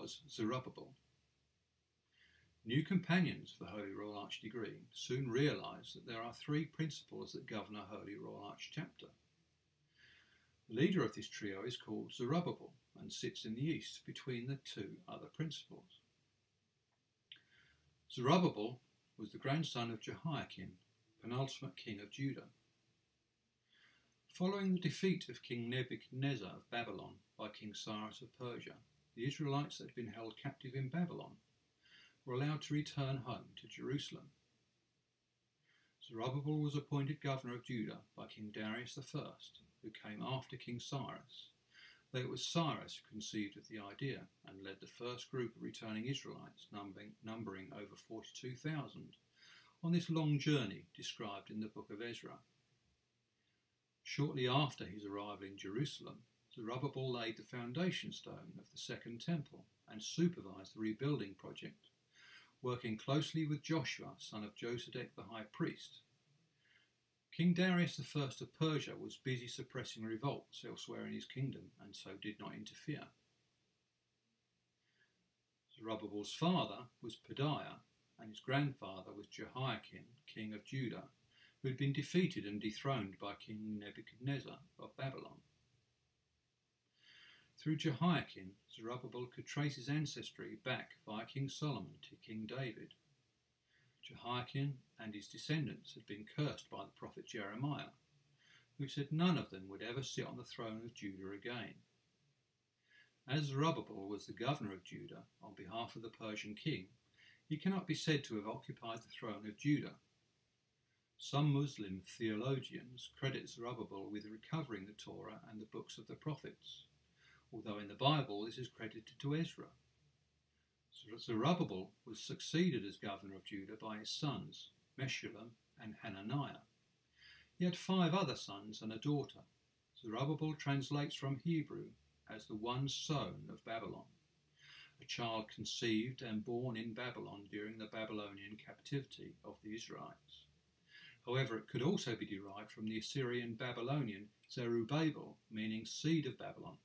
was Zerubbabel. New companions of the Holy Royal Arch degree soon realised that there are three principles that govern a Holy Royal Arch chapter. The leader of this trio is called Zerubbabel and sits in the east between the two other principles. Zerubbabel was the grandson of Jehoiakim, penultimate king of Judah. Following the defeat of King Nebuchadnezzar of Babylon by King Cyrus of Persia, the Israelites that had been held captive in Babylon were allowed to return home to Jerusalem. Zerubbabel was appointed governor of Judah by King Darius I, who came after King Cyrus, though it was Cyrus who conceived of the idea and led the first group of returning Israelites, numbering over 42,000, on this long journey described in the book of Ezra. Shortly after his arrival in Jerusalem, Zerubbabel laid the foundation stone of the Second Temple and supervised the rebuilding project, working closely with Joshua, son of Josedek the high priest. King Darius I of Persia was busy suppressing revolts elsewhere in his kingdom and so did not interfere. Zerubbabel's father was Pedaiah and his grandfather was Jehoiakim, king of Judah, who had been defeated and dethroned by King Nebuchadnezzar of Babylon. Through Jehoiakim, Zerubbabel could trace his ancestry back via King Solomon to King David. Jehoiakim and his descendants had been cursed by the prophet Jeremiah, who said none of them would ever sit on the throne of Judah again. As Zerubbabel was the governor of Judah on behalf of the Persian king, he cannot be said to have occupied the throne of Judah. Some Muslim theologians credit Zerubbabel with recovering the Torah and the books of the prophets, although in the Bible this is credited to Ezra. Zerubbabel was succeeded as governor of Judah by his sons, Meshullam and Hananiah. He had 5 other sons and a daughter. Zerubbabel translates from Hebrew as the one sown of Babylon, a child conceived and born in Babylon during the Babylonian captivity of the Israelites. However, it could also be derived from the Assyrian Babylonian Zerubbabel, meaning seed of Babylon,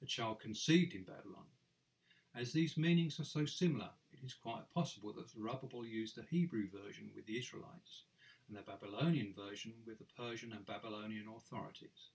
a child conceived in Babylon. As these meanings are so similar, it is quite possible that Zerubbabel used the Hebrew version with the Israelites and the Babylonian version with the Persian and Babylonian authorities.